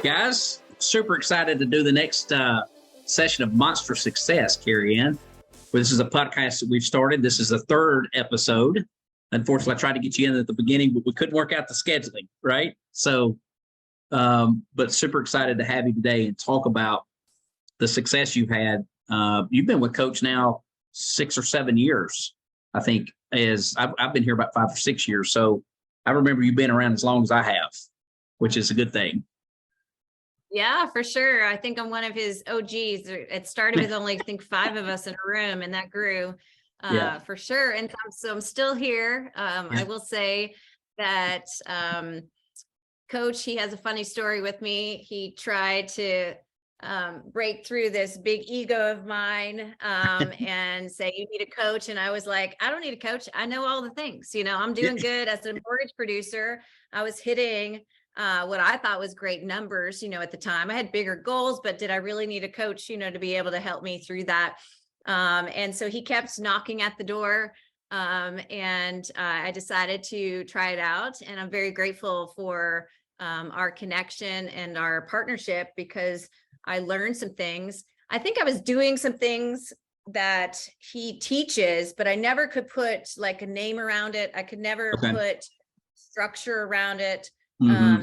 Guys, super excited to do the next session of Monster Success, Carey. This is a podcast that we've started. This is the third episode. Unfortunately, I tried to get you in at the beginning, but we couldn't work out the scheduling, right? So, but super excited to have you today and talk about the success you've had. You've been with Coach now 6 or 7 years, I think, as I've been here about 5 or 6 years. So I remember you being around as long as I have, which is a good thing. Yeah, for sure. I think I'm one of his OGs. It started with only, I think, 5 of us in a room, and that grew for sure. And so I'm still here. I will say that Coach, he has a funny story with me. He tried to break through this big ego of mine and say, you need a coach. And I was like, I don't need a coach. I know all the things. I'm doing good as a mortgage producer. I was hitting what I thought was great numbers, at the time. I had bigger goals, but did I really need a coach, to be able to help me through that? And so he kept knocking at the door, and I decided to try it out. And I'm very grateful for our connection and our partnership, because I learned some things. I think I was doing some things that he teaches, but I never could put like a name around it. I could never put structure around it.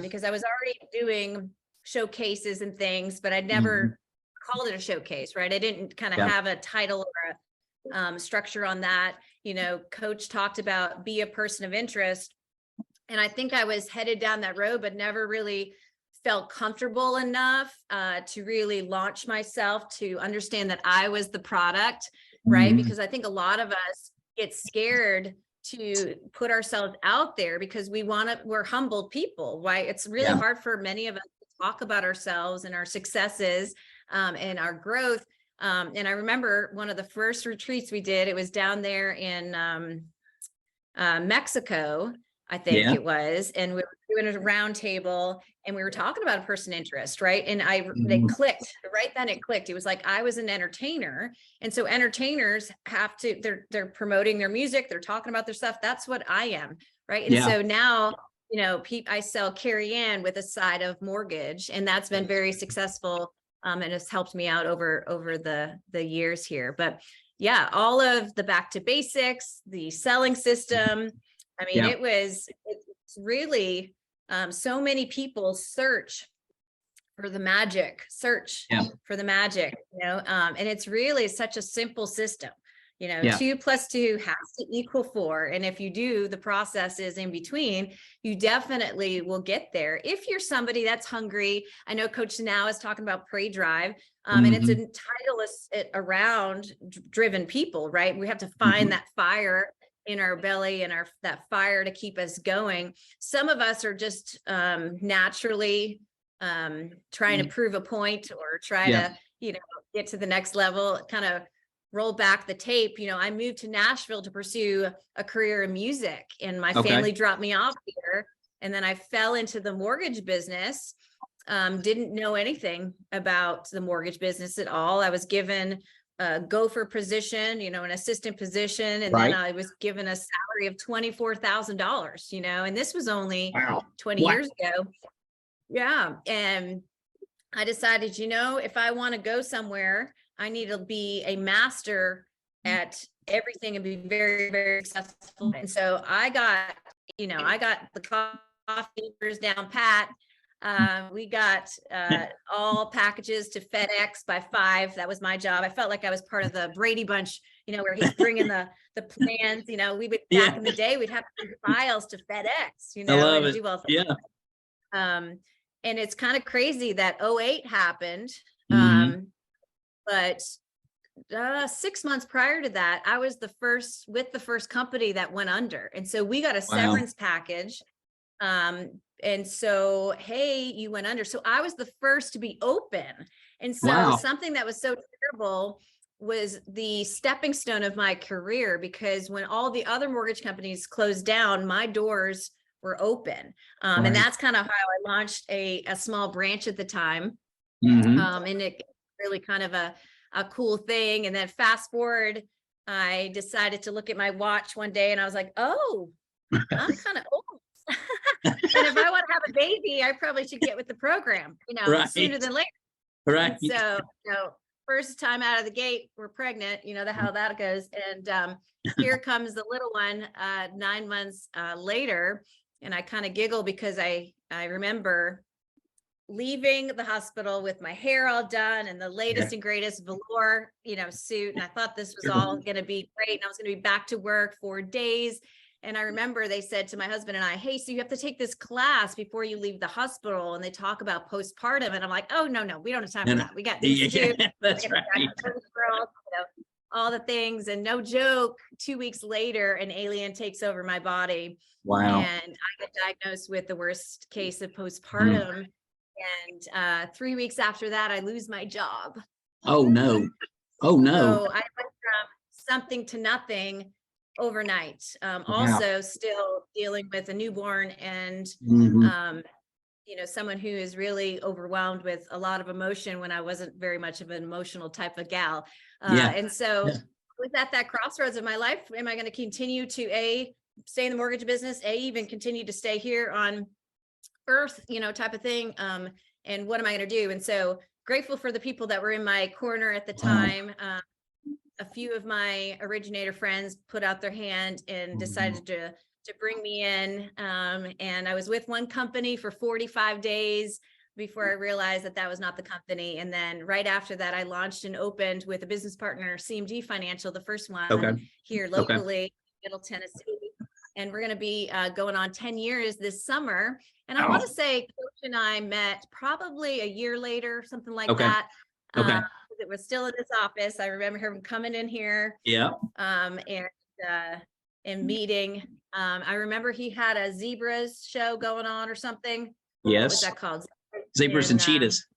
Because I was already doing showcases and things, but I'd never called it a showcase, right? I didn't kind of have a title or a structure on that. Coach talked about be a person of interest. And I think I was headed down that road, but never really felt comfortable enough to really launch myself, to understand that I was the product, right? Because I think a lot of us get scared to put ourselves out there because we're humbled people, right? It's really hard for many of us to talk about ourselves and our successes and our growth. And I remember one of the first retreats we did, it was down there in Mexico, I think it was. And we were doing a round table and we were talking about a person interest, right? And they clicked right then. It clicked. It was like, I was an entertainer. And so entertainers have to, they're promoting their music. They're talking about their stuff. That's what I am. Right. And so now, I sell Carey with a side of mortgage, and that's been very successful. And it's helped me out over the years here. But yeah, all of the back to basics, the selling system. I mean, it's really, so many people search for the magic, and it's really such a simple system. 2 + 2 has to equal 4. And if you do the processes in between, you definitely will get there. If you're somebody that's hungry, I know Coach now is talking about Pray Drive, and it's a title around driven people, right? We have to find that fire in our belly and that fire to keep us going. Some of us are just naturally trying to prove a point or try to, get to the next level, kind of roll back the tape. I moved to Nashville to pursue a career in music, and my family dropped me off here. And then I fell into the mortgage business. Didn't know anything about the mortgage business at all. I was given a gopher position, an assistant position. And then I was given a salary of $24,000, and this was only 20 years ago. Yeah. And I decided, if I want to go somewhere, I need to be a master at everything and be very, very successful. And so I got the coffee down pat. We got all packages to FedEx by 5. That was my job. I felt like I was part of the Brady Bunch, where he's bringing the plans. We would back in the day, we'd have to bring files to FedEx. I love it. Do all and it's kind of crazy that 2008 happened, but 6 months prior to that, I was the first company that went under, and so we got a severance package. And so, hey, you went under. So I was the first to be open. And so something that was so terrible was the stepping stone of my career, because when all the other mortgage companies closed down, my doors were open. And that's kind of how I launched a small branch at the time. And it really kind of a cool thing. And then fast forward, I decided to look at my watch one day and I was like, oh, I'm kind of old. And if I want to have a baby, I probably should get with the program, sooner than later. Right. So, first time out of the gate, we're pregnant, how that goes. And here comes the little one 9 months later. And I kind of giggle because I remember leaving the hospital with my hair all done and the latest and greatest velour, suit. And I thought this was all going to be great. And I was going to be back to work for days. And I remember they said to my husband and I, hey, so you have to take this class before you leave the hospital. And they talk about postpartum. And I'm like, oh, no, we don't have time for that. We got things to do. That's right. All the things. And no joke, 2 weeks later, an alien takes over my body. Wow. And I get diagnosed with the worst case of postpartum. And 3 weeks after that, I lose my job. Oh, no. Oh, no. So I went from something to nothing overnight. Also still dealing with a newborn and, someone who is really overwhelmed with a lot of emotion when I wasn't very much of an emotional type of gal. And so I was at that crossroads of my life. Am I going to continue to stay in the mortgage business, even continue to stay here on earth, type of thing. And what am I going to do? And so grateful for the people that were in my corner at the time. A few of my originator friends put out their hand and decided to bring me in. And I was with one company for 45 days before I realized that was not the company. And then right after that, I launched and opened with a business partner, CMG Financial, the first one here locally, Middle Tennessee. And we're going to be going on 10 years this summer. And I want to say Coach and I met probably a year later, something like that. It was still in his office. I remember him coming in here. And meeting. I remember he had a zebras show going on or something. Yes. What was that called? Zebras and Cheetahs.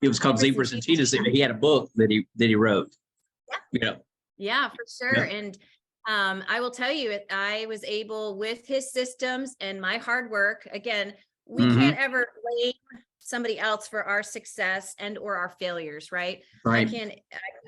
It was called Zebras and Cheetahs. He had a book that he wrote. Yeah, for sure. And I will tell you, I was able, with his systems and my hard work, again, we can't ever blame somebody else for our success and or our failures, right? I can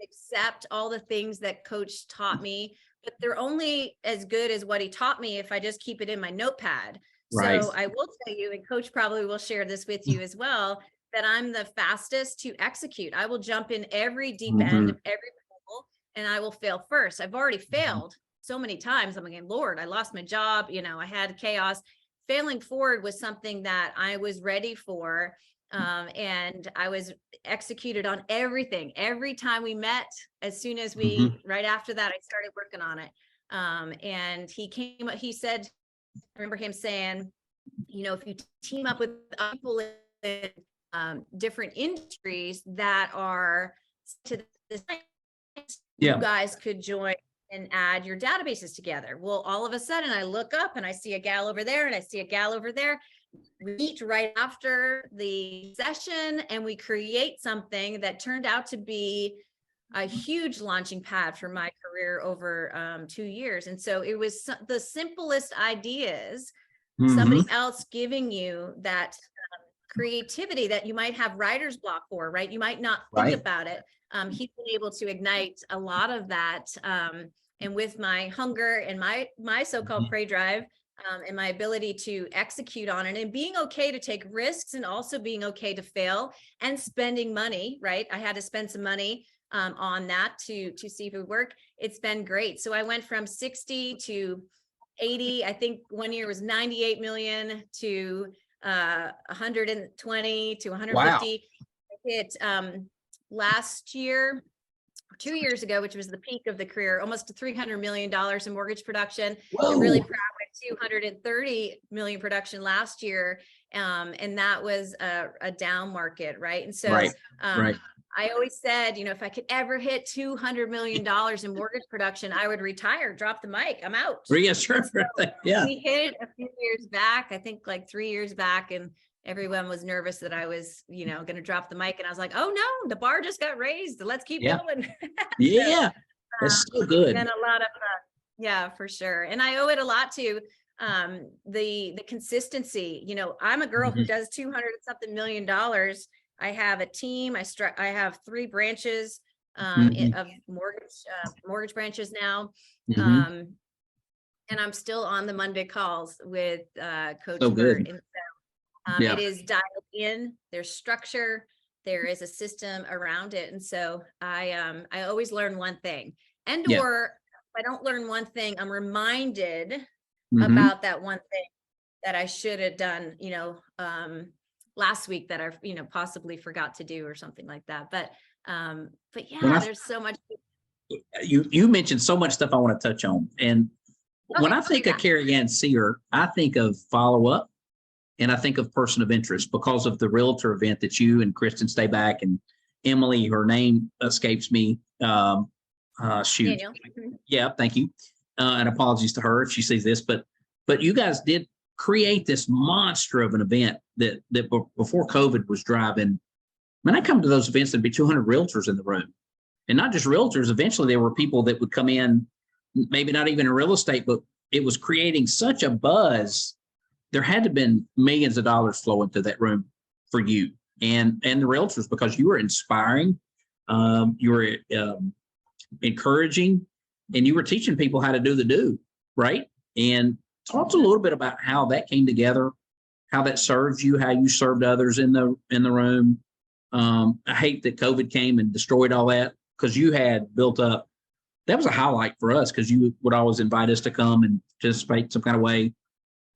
accept all the things that Coach taught me, but they're only as good as what he taught me if I just keep it in my notepad. So I will tell you, and Coach probably will share this with you as well, that I'm the fastest to execute. I will jump in every deep end of every pool and I will fail first. I've already failed so many times. I'm like, Lord, I lost my job. I had chaos. Failing forward was something that I was ready for. And I was executed on everything. Every time we met, as soon as right after that, I started working on it. And he said, I remember him saying, if you team up with people in different industries that are to this, you guys could join and add your databases together. Well, all of a sudden I look up and I see a gal over there and I see a gal over there. We meet right after the session and we create something that turned out to be a huge launching pad for my career over 2 years. And so it was the simplest ideas, somebody else giving you that creativity that you might have writer's block for, right? You might not think about it. He's been able to ignite a lot of that. And with my hunger and my so-called prey drive, and my ability to execute on it and being okay to take risks and also being okay to fail and spending money, right? I had to spend some money on that to see if it would work. It's been great. So I went from 60 to 80. I think one year was 98 million to 120 to 150. I hit last year, 2 years ago, which was the peak of the career, almost $300 million in mortgage production. I'm really proud with 230 million production last year. And that was a down market, right? And so I always said, if I could ever hit $200 million in mortgage production, I would retire, drop the mic, I'm out. Yeah, sure. So we hit it a few years back, I think like 3 years back, and everyone was nervous that I was, going to drop the mic. And I was like, oh no, the bar just got raised. Let's keep going. That's so good. And a lot of, for sure. And I owe it a lot to the consistency. I'm a girl who does 200 something million dollars. I have a team. I have 3 branches of mortgage branches now. And I'm still on the Monday calls with Coach Burt. And so Yeah. It is dialed in, there's structure, there is a system around it. And so I always learn one thing, and Yeah. or if I don't learn one thing, I'm reminded Mhm. about that one thing that I should have done, last week that I, possibly forgot to do or something like that. But When yeah, there's so much. you mentioned so much stuff I want to touch on, and when Okay. I think Yeah. of Carey and Cyr, I think of follow up, and I think of person of interest because of the realtor event that you and Kristen stay back, and Emily, her name escapes me. Shoot, Daniel. yeah, thank you, and apologies to her if she sees this, but you guys did create this monster of an event that before COVID was driving. When I come to those events, there'd be 200 realtors in the room, and not just realtors. Eventually, there were people that would come in, maybe not even in real estate, but it was creating such a buzz. There had to have been millions of dollars flowing to that room for you and the realtors, because you were inspiring, you were encouraging, and you were teaching people how to do the do, right? And talk a little bit about how that came together, how that served you, how you served others in the room. I hate that COVID came and destroyed all that, because you had built up. That was a highlight for us, because you would always invite us to come and participate some kind of way.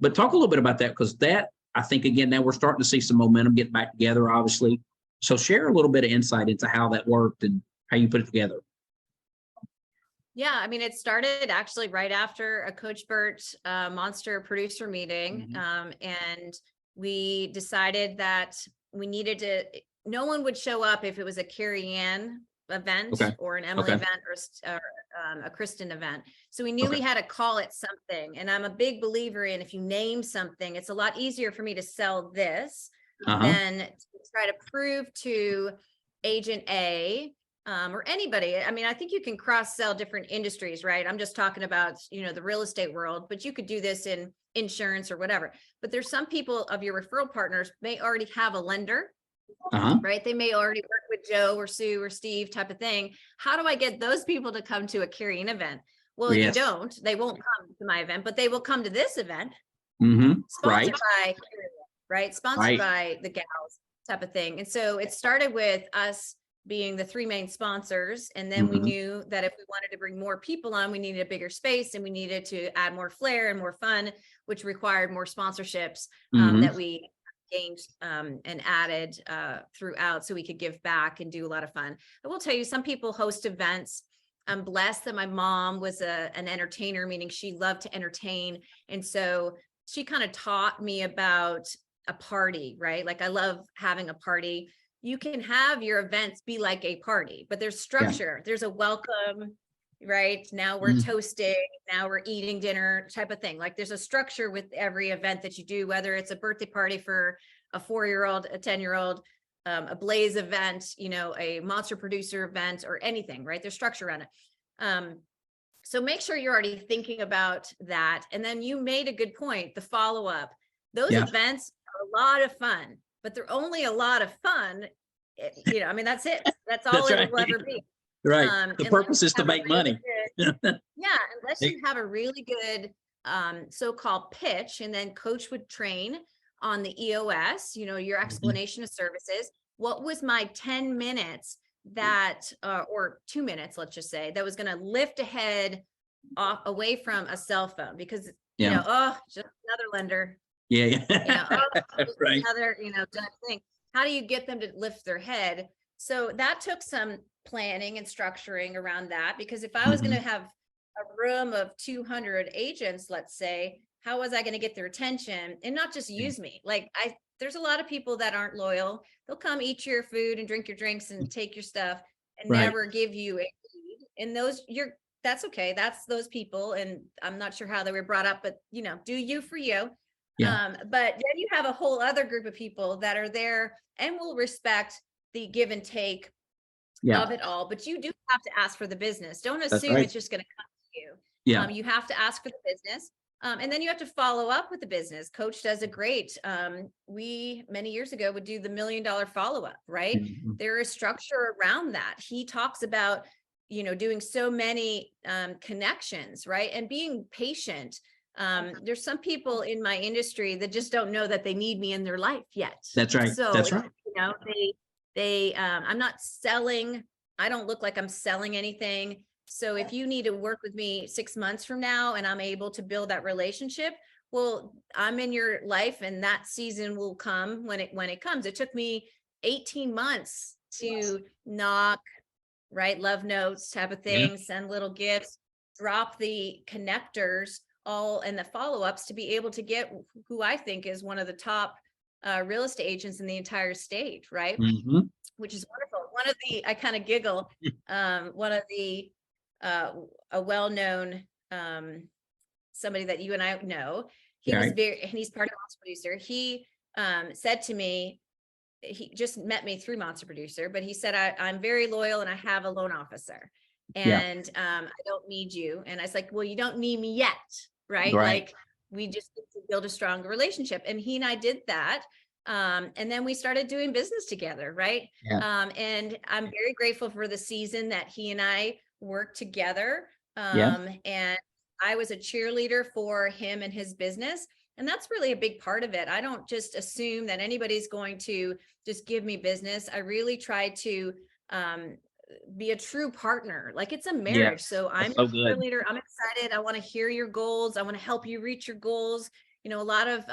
But talk a little bit about that, because that, I think, again, now we're starting to see some momentum get back together, obviously. So share a little bit of insight into how that worked and how you put it together. Yeah, I mean, it started actually right after a Coach Burt monster producer meeting. And we decided that we needed to, no one would show up if it was a Carey Ann event or an Emily event or a Kristen event. So we knew we had to call it something. And I'm a big believer in, if you name something, it's a lot easier for me to sell this than to try to prove to agent A or anybody. I mean, I think you can cross sell different industries, right? I'm just talking about, the real estate world, but you could do this in insurance or whatever. But there's some people of your referral partners may already have a lender, right? They may already work with Joe or Sue or Steve type of thing. How do I get those people to come to a Carey event? Well, you don't. They won't come to my event, but they will come to this event. Sponsored by, right? Sponsored by the gals type of thing. And so it started with us being the three main sponsors. And then we knew that if we wanted to bring more people on, we needed a bigger space and we needed to add more flair and more fun, which required more sponsorships that we gained and added throughout, so we could give back and do a lot of fun. I will tell you, some people host events. I'm blessed that my mom was an entertainer, meaning she loved to entertain. And so she kind of taught me about a party, right? Like, I love having a party. You can have your events be like a party, but there's structure. There's a welcome, right? Now we're toasting, now we're eating dinner type of thing. Like, there's a structure with every event that you do, whether it's a birthday party for a 4-year-old, a 10-year-old, a Blaze event, a monster producer event, or anything, right? There's structure around it. So make sure you're already thinking about that. And then you made a good point, the follow-up. Those events are a lot of fun, but they're only a lot of fun. I mean, that's it. That's all it will ever be. Right. The purpose is to make money. Unless you have a really good so-called pitch, and then coach would train on the EOS, your explanation of services. What was my 10 minutes that, or 2 minutes, let's just say, that was going to lift a head away from a cell phone? Because, just another lender. Right. Another, done thing. How do you get them to lift their head? So that took some planning and structuring around that, because if I was going to have a room of 200 agents, let's say, how was I going to get their attention and not just use me? Like, there's a lot of people that aren't loyal. They'll come eat your food and drink your drinks and take your stuff and never give you a lead. And that's okay. That's those people. And I'm not sure how they were brought up, but do you for you. But then you have a whole other group of people that are there and will respect the give and take of it all. But you do have to ask for the business. Don't assume it's just going to come to you. You have to ask for the business. And then you have to follow up with the business. Coach does a great. We many years ago would do the $1 million follow-up, right? There is structure around that. He talks about, doing so many connections, right? And being patient. there's some people in my industry that just don't know that they need me in their life yet. That's right. So, That's right. you know, I'm not selling. I don't look like I'm selling anything. So if you need to work with me 6 months from now and I'm able to build that relationship, well, I'm in your life and that season will come when it comes. It took me 18 months to knock, write love notes type of thing, send little gifts, drop the connectors, all and the follow-ups to be able to get who I think is one of the top real estate agents in the entire state, right? Mm-hmm. Which is wonderful. One of the, I kind of giggle, one of the, a well-known, somebody that you and I know, he was very, and he's part of Monster Producer. He said to me, he just met me through Monster Producer, but he said, I'm very loyal and I have a loan officer and I don't need you. And I was like, well, you don't need me yet, right? Like we just need to build a stronger relationship. And he and I did that. And then we started doing business together, right? And I'm very grateful for the season that he and I worked together. And I was a cheerleader for him and his business. And that's really a big part of it. I don't just assume that anybody's going to just give me business. I really try to be a true partner. Like it's a marriage. So I'm a cheerleader. I'm excited. I want to hear your goals. I want to help you reach your goals. You know, a lot of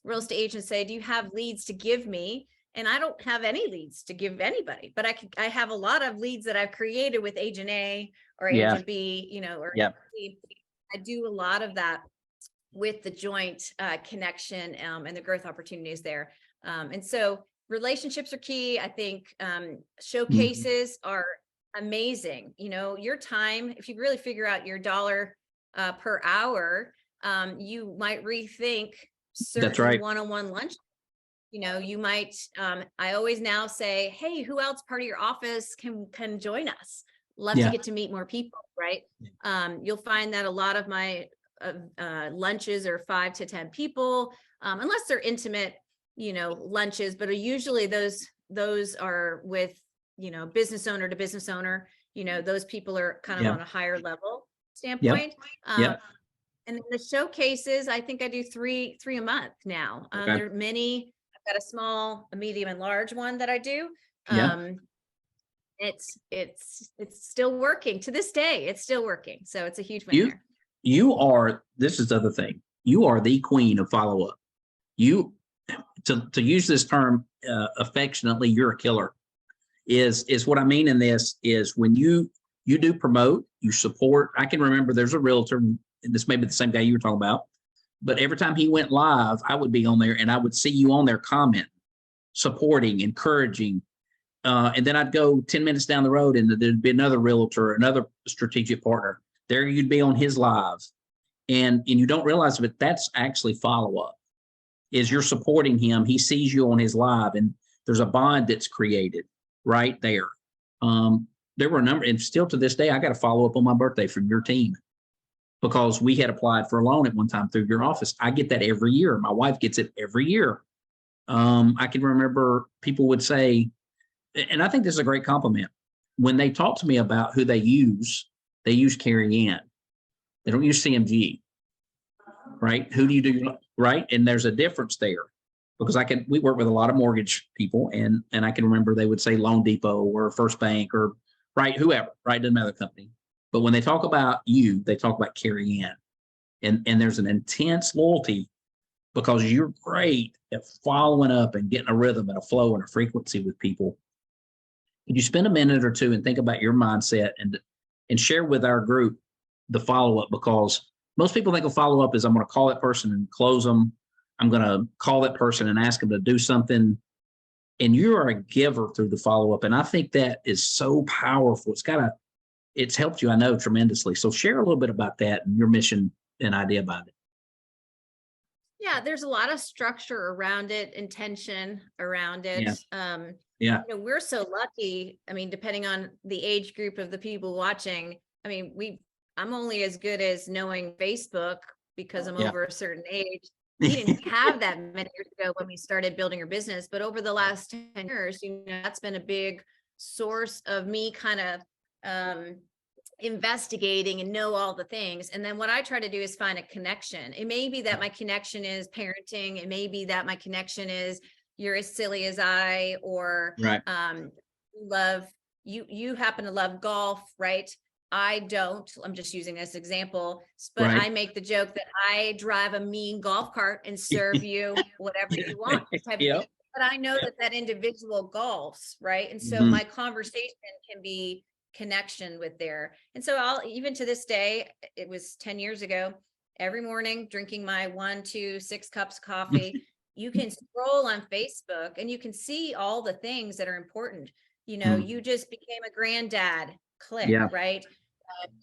real estate agents say, do you have leads to give me? And I don't have any leads to give anybody, but I have a lot of leads that I've created with agent A or agent B, you know, or I do a lot of that with the joint connection and the growth opportunities there. And so relationships are key. I think showcases are amazing. You know, your time, if you really figure out your dollar per hour, you might rethink certain one-on-one lunch. You know, you might, I always now say, hey, who else part of your office can join us? Love to get to meet more people, right? You'll find that a lot of my lunches are 5 to 10 people, unless they're intimate, you know, lunches, but usually those are with, you know, business owner to business owner, you know, those people are kind of on a higher level standpoint. And then the showcases, I think I do three a month now. There are many. I've got a small, a medium, and large one that I do. It's still working to this day. It's still working. So it's a huge win there. You are, this is the other thing. You are the queen of follow-up. You, to use this term affectionately, you're a killer. Is what I mean in this is when you do promote, you support. I can remember there's a realtor, and this may be the same guy you were talking about, but every time he went live, I would be on there and I would see you on there comment, supporting, encouraging. And then I'd go 10 minutes down the road and there'd be another realtor, another strategic partner. There you'd be on his live. And you don't realize it, but that's actually follow-up. Is you're supporting him. He sees you on his live and there's a bond that's created right there. There were a number, and still to this day, I got to follow up on my birthday from your team because we had applied for a loan at one time through your office. I get that every year. My wife gets it every year. I can remember people would say, and I think this is a great compliment, when they talk to me about who they use Carey in. They don't use CMG, right? Who do you do, right? And there's a difference there because we work with a lot of mortgage people, and I can remember they would say Loan Depot or First Bank or, right, whoever, right? Doesn't matter the company. But when they talk about you, they talk about Carey in. And there's an intense loyalty because you're great at following up and getting a rhythm and a flow and a frequency with people. Could you spend a minute or two and think about your mindset and share with our group the follow-up? Because most people think of follow-up is I'm going to call that person and close them. I'm going to call that person and ask them to do something. And you are a giver through the follow-up. And I think that is so powerful. It's helped you, I know, tremendously. So share a little bit about that and your mission and idea about it. Yeah, there's a lot of structure around it, intention around it. You know, we're so lucky. I mean, depending on the age group of the people watching, I mean, I'm only as good as knowing Facebook because I'm over a certain age. We didn't have that many years ago when we started building our business, but over the last 10 years, you know, that's been a big source of me kind of investigating and know all the things. And then what I try to do is find a connection. It may be that my connection is parenting. It may be that my connection is you're as silly as I, or you happen to love golf, right? I don't. I'm just using this example, but I make the joke that I drive a mean golf cart and serve you whatever you want type of thing. But I know that individual golfs, right? And so my conversation can be connection with there. And so even to this day, it was 10 years ago, every morning drinking my 1, 2, 6 cups of coffee. You can scroll on Facebook and you can see all the things that are important. You just became a granddad, click, right?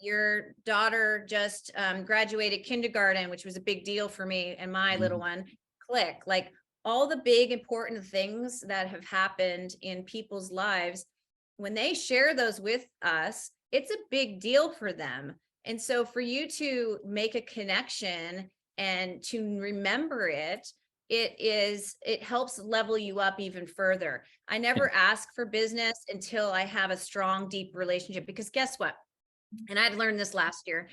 Your daughter just graduated kindergarten, which was a big deal for me and my little one, click. Like all the big important things that have happened in people's lives, when they share those with us, it's a big deal for them. And so for you to make a connection and to remember it, it helps level you up even further. I never ask for business until I have a strong, deep relationship, because guess what? And I'd learned this last year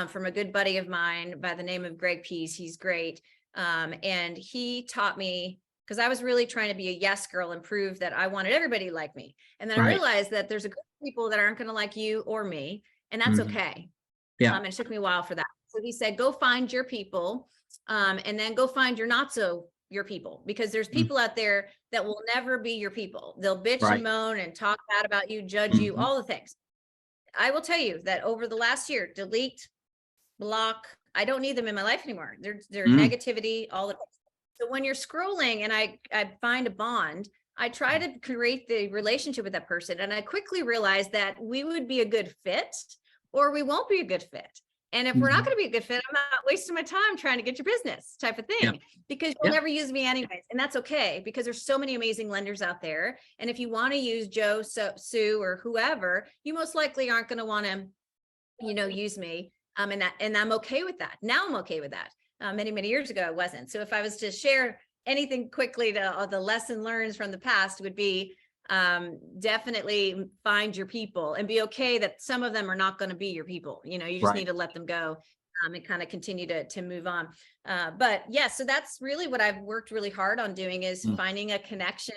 from a good buddy of mine by the name of Greg Pease. He's great. And he taught me, because I was really trying to be a yes girl and prove that I wanted everybody to like me. And then I realized that there's a group of people that aren't going to like you or me, and that's okay. And it took me a while for that. So he said, go find your people, and then go find your people, because there's people out there that will never be your people. They'll bitch and moan and talk bad about you, judge you, all the things. I will tell you that over the last year, delete, block, I don't need them in my life anymore. They're negativity, all of it. So when you're scrolling and I find a bond, I try to create the relationship with that person. And I quickly realized that we would be a good fit or we won't be a good fit. And if we're not going to be a good fit, I'm not wasting my time trying to get your business type of thing, because you'll never use me anyways. And that's okay, because there's so many amazing lenders out there. And if you want to use Joe, Sue, or whoever, you most likely aren't going to want to, use me. And I'm okay with that. Now I'm okay with that. Many, many years ago, I wasn't. So if I was to share anything quickly to the lesson learned from the past, would be definitely find your people and be okay that some of them are not going to be your people. You just need to let them go and kind of continue to move on. But yeah, so that's really what I've worked really hard on doing, is finding a connection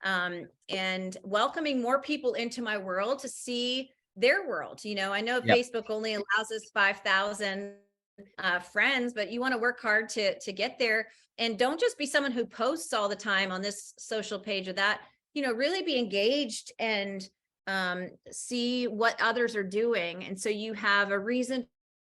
and welcoming more people into my world to see their world. I know Facebook only allows us 5,000 friends, but you want to work hard to get there. And don't just be someone who posts all the time on this social page or that, really be engaged and see what others are doing. And so you have a reason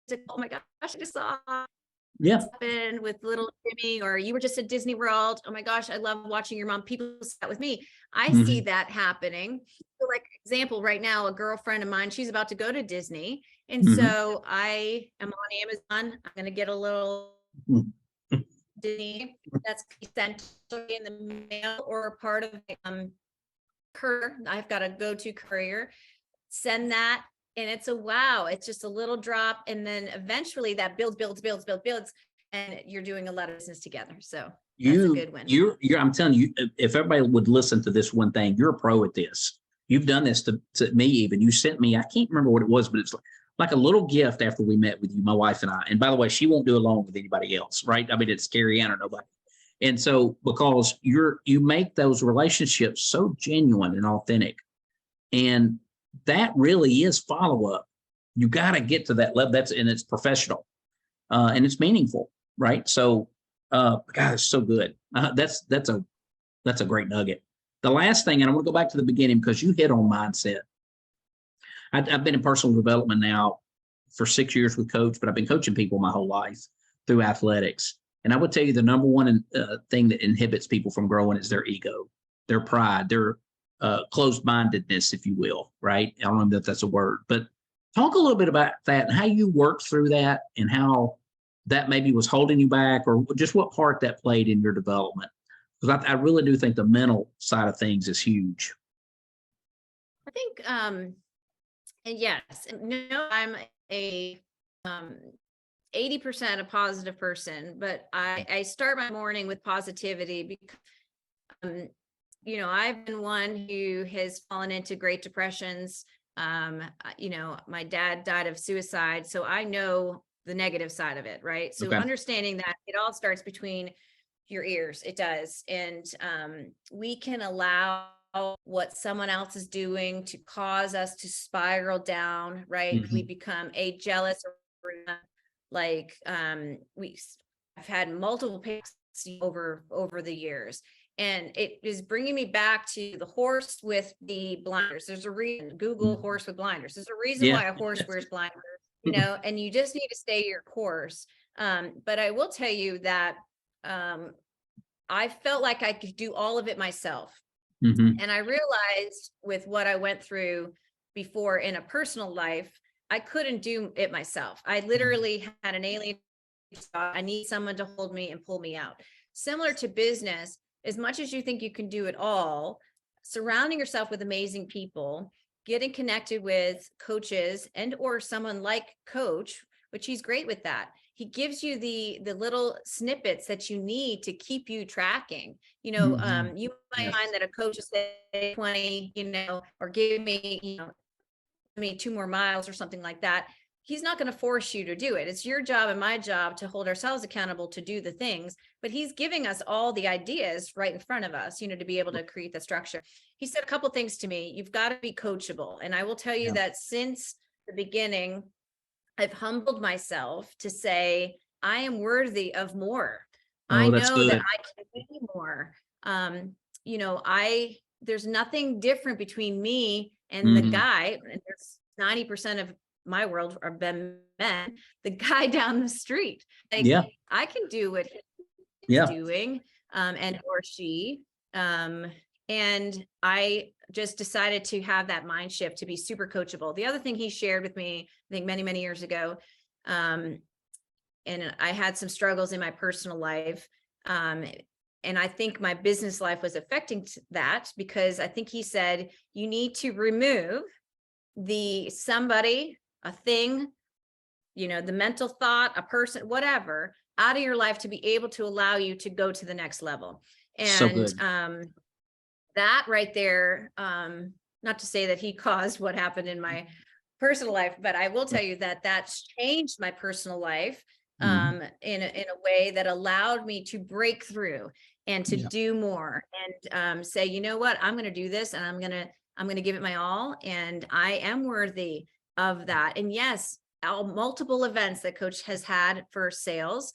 to, oh my gosh, I just saw happen with little Jimmy, or you were just at Disney World. Oh my gosh, I love watching your mom. People sat with me. I see that happening. So like example, right now, a girlfriend of mine, she's about to go to Disney. And so I am on Amazon. I'm going to get a little Disney that's sent in the mail or a part of courier. I've got a go-to courier. Send that. And it's it's just a little drop. And then eventually that builds. And you're doing a lot of business together. So that's a good one. I'm telling you, if everybody would listen to this one thing, you're a pro at this. You've done this to me even. You sent me, I can't remember what it was, but it's like a little gift after we met with you, my wife and I. And by the way, she won't do it alone with anybody else, right? I mean, it's Carey or nobody. And so because you make those relationships so genuine and authentic, and that really is follow-up. You got to get to that level. And it's professional and it's meaningful, right? So, God, it's so good. That's a great nugget. The last thing, and I want to go back to the beginning because you hit on mindset. I've been in personal development now for 6 years with Coach, but I've been coaching people my whole life through athletics. And I would tell you the number one thing that inhibits people from growing is their ego, their pride, their closed-mindedness, if you will, right? I don't know if that's a word, but talk a little bit about that and how you worked through that and how that maybe was holding you back, or just what part that played in your development. Because I really do think the mental side of things is huge. I think, yes, no, I'm a 80% a positive person, but I start my morning with positivity because, I've been one who has fallen into great depressions My dad died of suicide, so I know the negative side of it, right? So Okay. understanding that it all starts between your ears, it does. And we can allow what someone else is doing to cause us to spiral down, right? We become jealous, or like I've had multiple patients over the years. And it is bringing me back to the horse with the blinders. There's a reason. Google horse with blinders. There's a reason why a horse wears blinders, and you just need to stay your course. But I will tell you that I felt like I could do all of it myself. And I realized with what I went through before in a personal life, I couldn't do it myself. I literally had an alien. I need someone to hold me and pull me out. Similar to business, as much as you think you can do it all, surrounding yourself with amazing people, getting connected with coaches and or someone like Coach, which he's great with that. He gives you the little snippets that you need to keep you tracking. You might find that a coach will say 20, or give me 2 more miles or something like that. He's not going to force you to do it. It's your job and my job to hold ourselves accountable to do the things, but he's giving us all the ideas right in front of us, to be able to create the structure. He said a couple things to me. You've got to be coachable. And I will tell you that since the beginning, I've humbled myself to say, I am worthy of more. I know that I can be more. There's nothing different between me and the guy. And there's 90% of my world are been men, the guy down the street. I can do what he's doing, and or she. And I just decided to have that mind shift to be super coachable. The other thing he shared with me, I think many, many years ago, and I had some struggles in my personal life. And I think my business life was affecting that, because I think he said, you need to remove somebody, a thing, the mental thought, a person, whatever, out of your life to be able to allow you to go to the next level. And that right there, not to say that he caused what happened in my personal life, but I will tell you that that's changed my personal life in a way that allowed me to break through and to do more and say, you know what, I'm going to do this, and I'm going to give it my all, and I am worthy of that. And yes, multiple events that Coach has had for sales.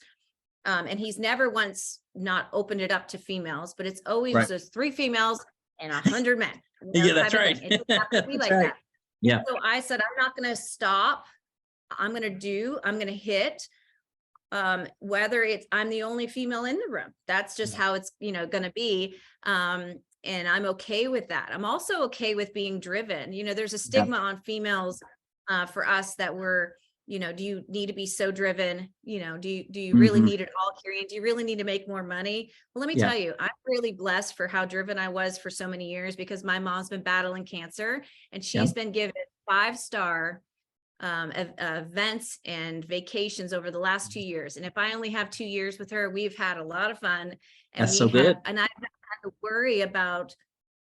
And he's never once not opened it up to females, but it's always those 3 females and 100 men. That's right. That. Yeah. So I said, I'm not going to stop. I'm going to hit, whether I'm the only female in the room. That's just how it's, going to be. And I'm okay with that. I'm also okay with being driven. There's a stigma on females for us that we're, do you need to be so driven? Do you really need it all, Carey? Do you really need to make more money? Well, let me tell you, I'm really blessed for how driven I was for so many years, because my mom's been battling cancer, and she's been given 5-star events and vacations over the last 2 years. And if I only have 2 years with her, we've had a lot of fun. And that's so good. And I haven't had to worry about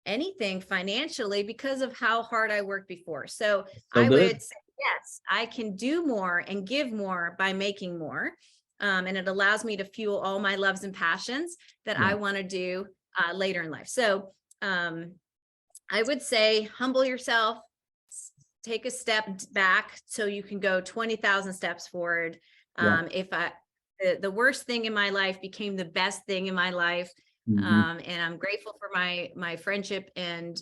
anything financially because of how hard I worked before. So I would say, yes, I can do more and give more by making more. And it allows me to fuel all my loves and passions that I want to do later in life. So I would say, humble yourself, take a step back so you can go 20,000 steps forward. If the worst thing in my life became the best thing in my life. And I'm grateful for my friendship and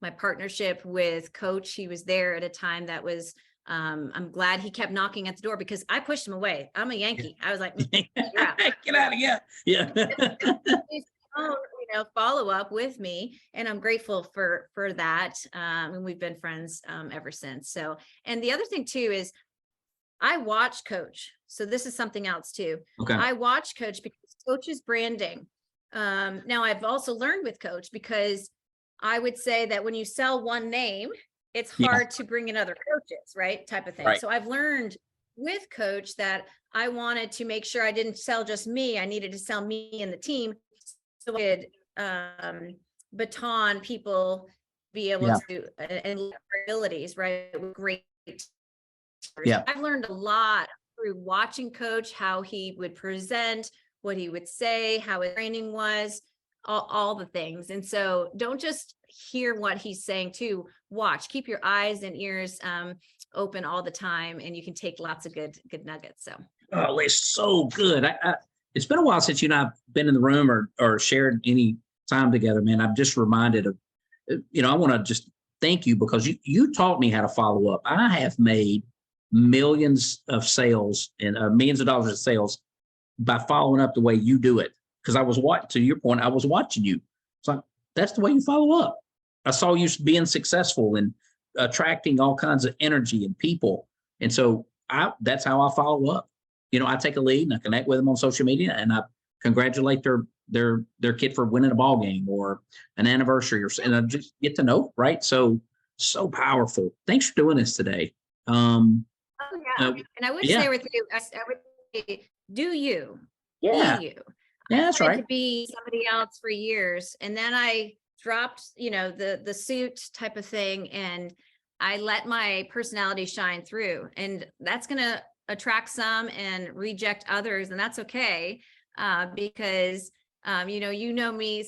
my partnership with Coach. He was there at a time that was, I'm glad he kept knocking at the door, because I pushed him away. I'm a Yankee. I was like, you're out. Get out of here. Yeah. Follow up with me. And I'm grateful for that. And we've been friends ever since. So, and the other thing too is I watch Coach. So this is something else too. Okay. I watch Coach because Coach is branding. Now I've also learned with Coach, because I would say that when you sell one name, it's hard to bring in other coaches, right? Type of thing. So I've learned with Coach that I wanted to make sure I didn't sell just me. I needed to sell me and the team. So I could baton people be able Yeah. to and abilities, right? Great. Yeah. I've learned a lot through watching Coach, how he would present, what he would say, how his training was, all the things. And so don't just hear what he's saying too. Watch, keep your eyes and ears open all the time, and you can take lots of good nuggets. So Oh, it's so good. It's been a while since you and I've been in the room or shared any time together, man. I'm just reminded of, I want to just thank you because you taught me how to follow up. I have made millions of sales and millions of dollars of sales by following up the way you do it. Because I was to your point, I was watching you. So that's the way you follow up. I saw you being successful and attracting all kinds of energy and people. And so that's how I follow up. I take a lead and I connect with them on social media and I congratulate their kid for winning a ball game or an anniversary and I just get to know, right? So powerful. Thanks for doing this today. Oh yeah. And I would yeah. say with you, I would say, do you, Yeah. be you. Yeah, that's right. To be somebody else for years. And then I dropped, the suit type of thing. And I let my personality shine through, and that's going to attract some and reject others. And that's okay. Because, me,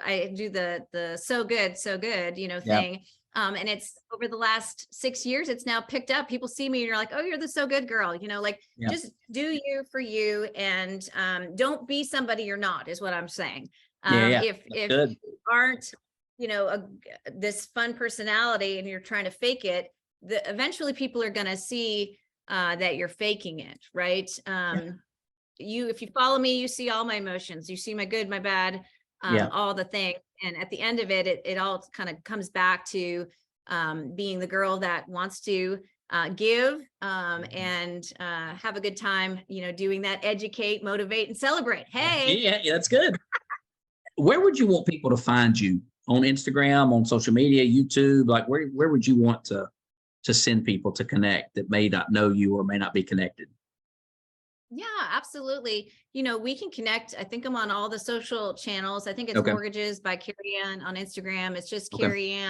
I do the so good, thing. And it's over the last 6 years, it's now picked up. People see me and you're like, oh, you're the so good girl, just do you for you. And don't be somebody you're not, is what I'm saying. If you aren't, this fun personality and you're trying to fake it, eventually people are going to see that you're faking it. Right. If you follow me, you see all my emotions, you see my good, my bad, all the things. And at the end of it, it all kind of comes back to being the girl that wants to give and have a good time, doing that, educate, motivate, and celebrate. Hey. Yeah, that's good. Where would you want people to find you? On Instagram, on social media, YouTube? Like where would you want to send people to connect that may not know you or may not be connected? Yeah, absolutely. We can connect. I think I'm on all the social channels. I think it's Okay. Mortgages by Carey on Instagram. It's just Okay. Carey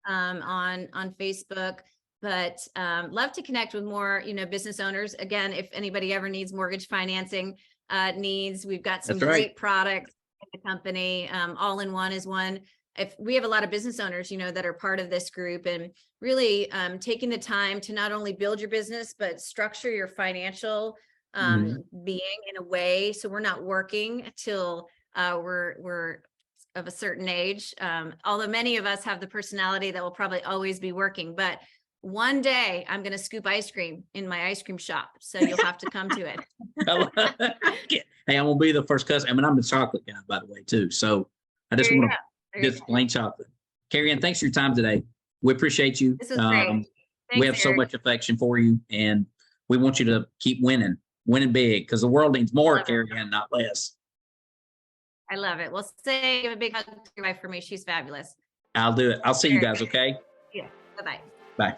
on Facebook. But love to connect with more, business owners. Again, if anybody ever needs mortgage financing needs, we've got some great products in the company. All-in-one is one. If we have a lot of business owners, that are part of this group, and really taking the time to not only build your business, but structure your financial being in a way so we're not working till we're of a certain age. Although many of us have the personality that will probably always be working, but one day I'm going to scoop ice cream in my ice cream shop. So you'll have to come to it. Hey, I'm going to be the first customer. I mean, I'm the chocolate guy, by the way, too. So I just want to just plain chocolate. Carey Ann, thanks for your time today. We appreciate you. This is great. Thanks, we have so much affection for you, and we want you to keep winning big, because the world needs more Carey Ann, not less. I love it. Well, give a big hug to your wife for me. She's fabulous. I'll do it. I'll see you guys, okay? Yeah. Bye-bye. Bye.